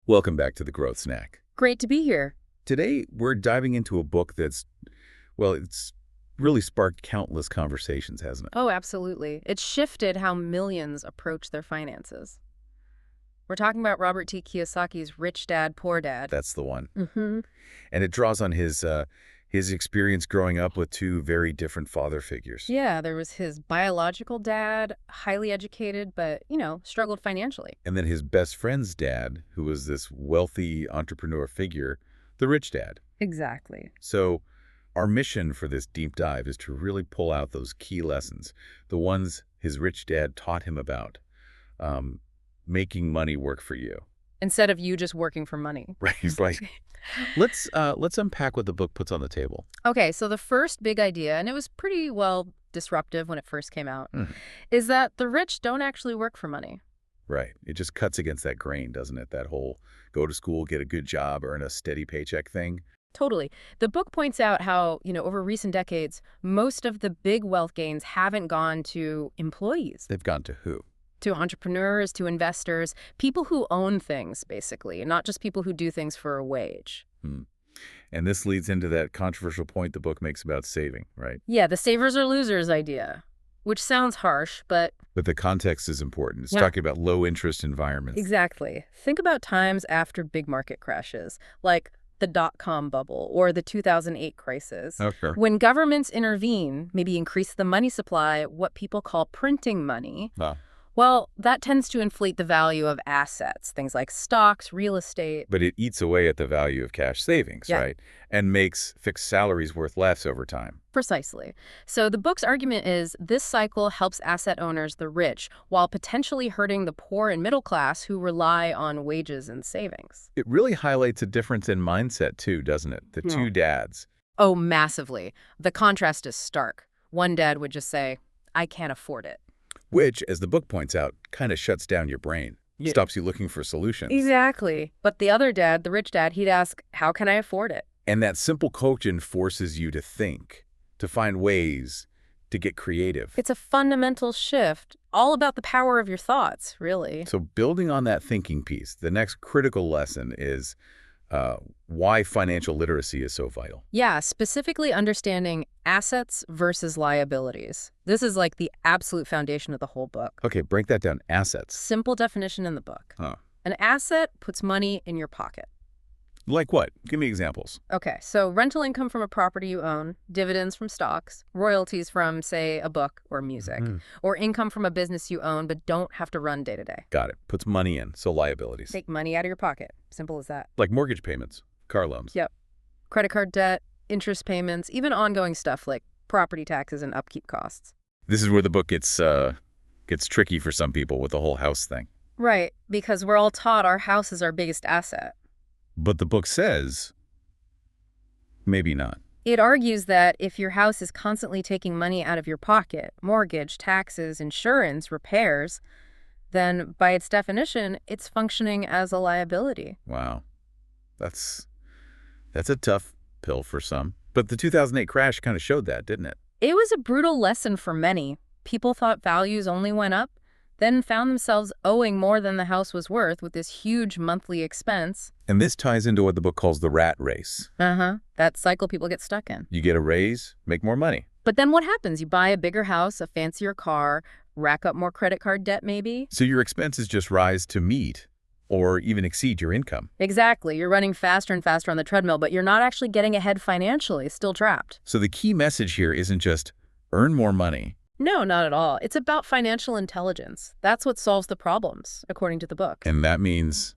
Welcome back to the Growth Snack. Great to be here. Today, we're diving into a book it's really sparked countless conversations, hasn't it? Oh, absolutely. It shifted how millions approach their finances. We're talking about Robert T. Kiyosaki's Rich Dad, Poor Dad. That's the one. Mm-hmm. And it draws on his experience growing up with two very different father figures. Yeah, there was his biological dad, highly educated, but, struggled financially. And then his best friend's dad, who was this wealthy entrepreneur figure, the rich dad. Exactly. So our mission for this deep dive is to really pull out those key lessons, the ones his rich dad taught him about making money work for you. Instead of you just working for money. Right. He's like, let's unpack what the book puts on the table. Okay, so the first big idea, and it was pretty, disruptive when it first came out, is that the rich don't actually work for money. Right. It just cuts against that grain, doesn't it? That whole go to school, get a good job, earn a steady paycheck thing. Totally. The book points out how, over recent decades, most of the big wealth gains haven't gone to employees. They've gone to who? To entrepreneurs, to investors, people who own things, basically, not just people who do things for a wage. And this leads into that controversial point the book makes about saving, right? Yeah, the savers or losers idea, which sounds harsh, but... But the context is important. It's Yeah. talking about low-interest environments. Exactly. Think about times after big market crashes, like the dot-com bubble or the 2008 crisis. Okay. When governments intervene, maybe increase the money supply, what people call printing money, well, that tends to inflate the value of assets, things like stocks, real estate. But it eats away at the value of cash savings, Yeah. right? And makes fixed salaries worth less over time. Precisely. So the book's argument is this cycle helps asset owners, the rich, while potentially hurting the poor and middle class who rely on wages and savings. It really highlights a difference in mindset, too, doesn't it? The two dads. Oh, massively. The contrast is stark. One dad would just say, I can't afford it. Which, as the book points out, kind of shuts down your brain. Yeah. Stops you looking for solutions. Exactly. But the other dad, the rich dad, he'd ask, how can I afford it? And that simple question forces you to think, to find ways, to get creative. It's a fundamental shift, all about the power of your thoughts, really. So building on that thinking piece, the next critical lesson is why financial literacy is so vital. Yeah, specifically understanding assets versus liabilities. This is like the absolute foundation of the whole book. Okay, break that down. Assets. Simple definition in the book. An asset puts money in your pocket. Like what? Give me examples. Okay, so rental income from a property you own, dividends from stocks, royalties from, say, a book or music, or income from a business you own but don't have to run day to day. Got it. Puts money in, so liabilities. Take money out of your pocket. Simple as that. Like mortgage payments, car loans. Yep. Credit card debt, interest payments, even ongoing stuff like property taxes and upkeep costs. This is where the book gets tricky for some people with the whole house thing. Right, because we're all taught our house is our biggest asset. But the book says, maybe not. It argues that if your house is constantly taking money out of your pocket, mortgage, taxes, insurance, repairs, then by its definition, it's functioning as a liability. Wow. That's a tough pill for some. But the 2008 crash kind of showed that, didn't it? It was a brutal lesson for many. People thought values only went up, then found themselves owing more than the house was worth with this huge monthly expense. And this ties into what the book calls the rat race. That cycle people get stuck in. You get a raise, make more money. But then what happens? You buy a bigger house, a fancier car, rack up more credit card debt maybe. So your expenses just rise to meet or even exceed your income. Exactly. You're running faster and faster on the treadmill, but you're not actually getting ahead financially, still trapped. So the key message here isn't just earn more money. No, not at all. It's about financial intelligence. That's what solves the problems, according to the book. And that means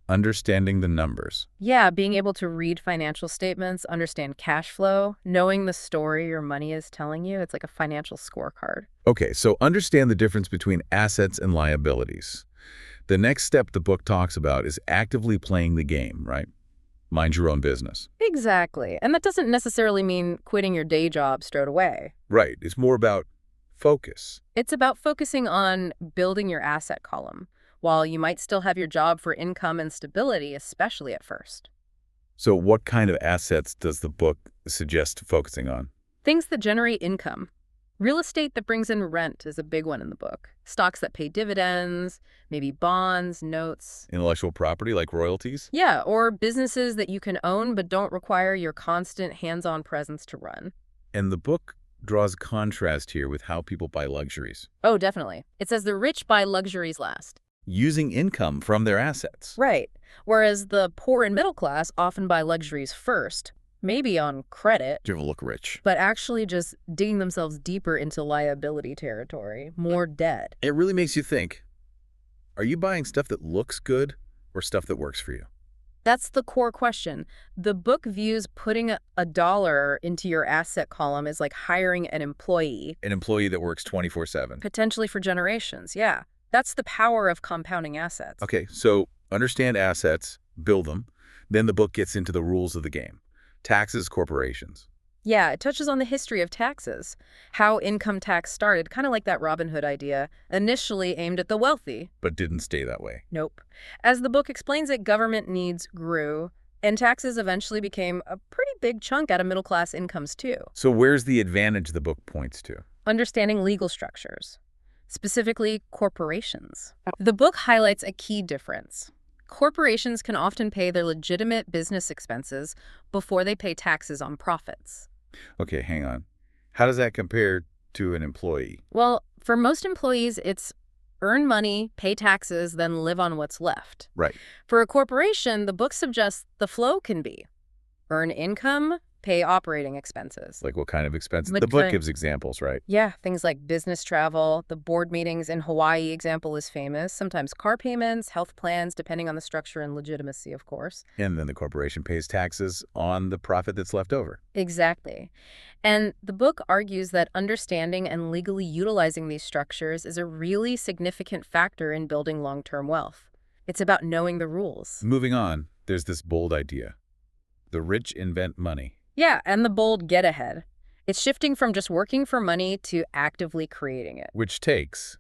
understanding the numbers. Yeah, being able to read financial statements, understand cash flow, knowing the story your money is telling you. It's like a financial scorecard. Okay, so understand the difference between assets and liabilities. The next step the book talks about is actively playing the game, right? Mind your own business. Exactly. And that doesn't necessarily mean quitting your day job straight away. Right. It's more about focus. It's about focusing on building your asset column, while you might still have your job for income and stability, especially at first. So what kind of assets does the book suggest focusing on? Things that generate income. Real estate that brings in rent is a big one in the book. Stocks that pay dividends, maybe bonds, notes. Intellectual property like royalties? Yeah, or businesses that you can own but don't require your constant hands-on presence to run. And the book draws contrast here with how people buy luxuries, Oh, definitely. It says the rich buy luxuries last. using income from their assets. Right. Whereas the poor and middle class often buy luxuries first, maybe on credit, Do you ever look rich? but actually just digging themselves deeper into liability territory, more debt. It really makes you think, are you buying stuff that looks good or stuff that works for you? That's the core question. The book views putting a dollar into your asset column as like hiring an employee, An employee that works 24/7. potentially for generations. Yeah. That's the power of compounding assets. Okay, so understand assets, build them. Then the book gets into the rules of the game. Taxes, corporations. Yeah, it touches on the history of taxes, how income tax started, kind of like that Robin Hood idea, initially aimed at the wealthy. But didn't stay that way. Nope. As the book explains it, government needs grew, and taxes eventually became a pretty big chunk out of middle-class incomes, too. So where's the advantage the book points to? Understanding legal structures, specifically corporations. The book highlights a key difference. Corporations can often pay their legitimate business expenses before they pay taxes on profits. Okay, hang on. How does that compare to an employee? Well, for most employees, it's earn money, pay taxes, then live on what's left. Right. For a corporation, the book suggests the flow can be earn income, pay operating expenses. Like what kind of expense? Like The book kind- gives examples, right? Yeah, things like business travel, the board meetings in Hawaii example is famous, sometimes car payments, health plans, depending on the structure and legitimacy, of course. And then the corporation pays taxes on the profit that's left over. Exactly. And the book argues that understanding and legally utilizing these structures is a really significant factor in building long-term wealth. It's about knowing the rules. Moving on, there's this bold idea. The rich invent money. Yeah, and the bold get ahead. It's shifting from just working for money to actively creating it. Which takes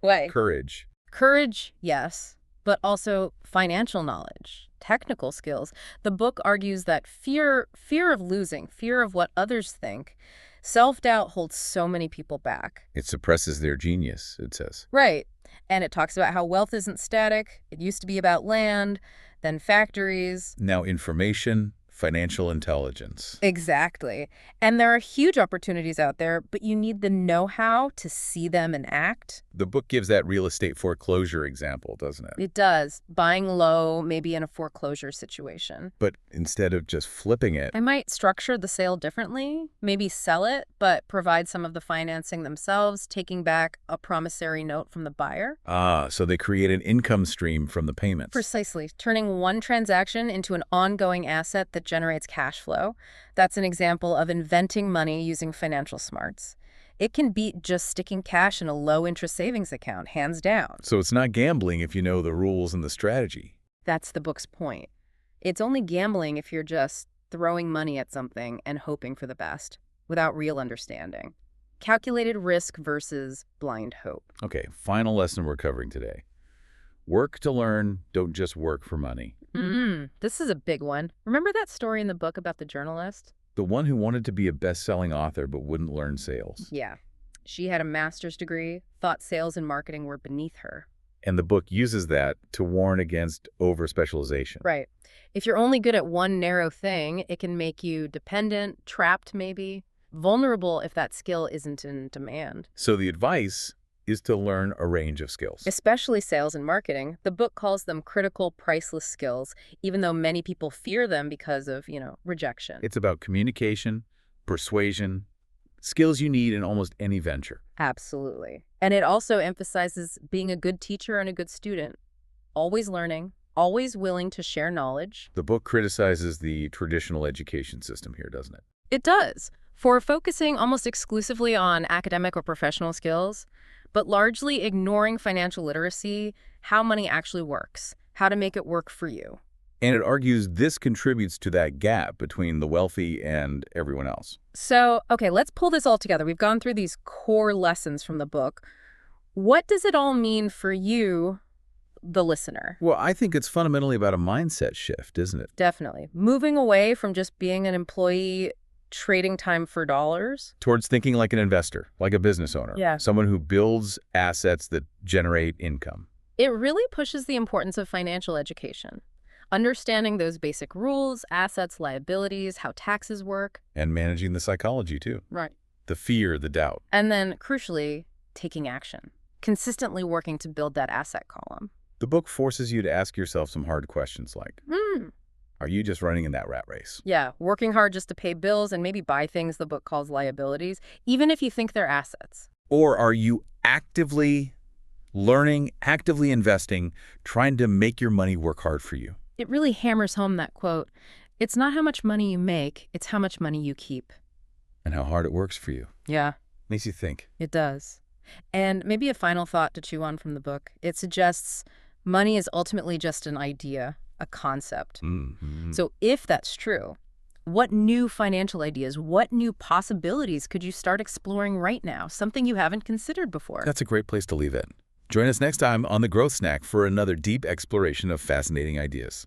Way. courage. Courage, yes, but also financial knowledge, technical skills. The book argues that fear of losing, fear of what others think, self-doubt holds so many people back. It suppresses their genius, it says. Right. And it talks about how wealth isn't static. It used to be about land, then factories. Now information, financial intelligence. Exactly. And there are huge opportunities out there, but you need the know-how to see them and act. The book gives that real estate foreclosure example, doesn't it? It does. Buying low, maybe in a foreclosure situation. But instead of just flipping it, I might structure the sale differently, maybe sell it, but provide some of the financing themselves, taking back a promissory note from the buyer. so they create an income stream from the payments. Precisely. Turning one transaction into an ongoing asset that generates cash flow. That's an example of inventing money using financial smarts. It can beat just sticking cash in a low-interest savings account, hands down. So it's not gambling if you know the rules and the strategy. That's the book's point. It's only gambling if you're just throwing money at something and hoping for the best, without real understanding. Calculated risk versus blind hope. Okay, final lesson we're covering today. Work to learn, don't just work for money. This is a big one. Remember that story in the book about the journalist? The one who wanted to be a best-selling author but wouldn't learn sales. Yeah. She had a master's degree, thought sales and marketing were beneath her. And the book uses that to warn against over-specialization. Right. If you're only good at one narrow thing, it can make you dependent, trapped maybe, vulnerable if that skill isn't in demand. So the advice is to learn a range of skills. Especially sales and marketing. The book calls them critical, priceless skills, even though many people fear them because of, rejection. It's about communication, persuasion, skills you need in almost any venture. Absolutely. And it also emphasizes being a good teacher and a good student. Always learning, always willing to share knowledge. The book criticizes the traditional education system here, doesn't it? It does. For focusing almost exclusively on academic or professional skills, but largely ignoring financial literacy, how money actually works, how to make it work for you. And it argues this contributes to that gap between the wealthy and everyone else. So, okay, let's pull this all together. We've gone through these core lessons from the book. What does it all mean for you, the listener? Well, I think it's fundamentally about a mindset shift, isn't it? Definitely. Moving away from just being an employee trading time for dollars. Towards thinking like an investor, like a business owner. Yeah. Someone who builds assets that generate income. It really pushes the importance of financial education. Understanding those basic rules, assets, liabilities, how taxes work. And managing the psychology, too. Right. The fear, the doubt. And then, crucially, taking action. Consistently working to build that asset column. The book forces you to ask yourself some hard questions like, are you just running in that rat race? Yeah, working hard just to pay bills and maybe buy things the book calls liabilities, even if you think they're assets. Or are you actively learning, actively investing, trying to make your money work hard for you? It really hammers home that quote, it's not how much money you make, it's how much money you keep. And how hard it works for you. Yeah. Makes you think. It does. And maybe a final thought to chew on from the book. It suggests money is ultimately just an idea, a concept. So if that's true, what new financial ideas, what new possibilities could you start exploring right now? Something you haven't considered before. That's a great place to leave it. Join us next time on The Growth Snack for another deep exploration of fascinating ideas.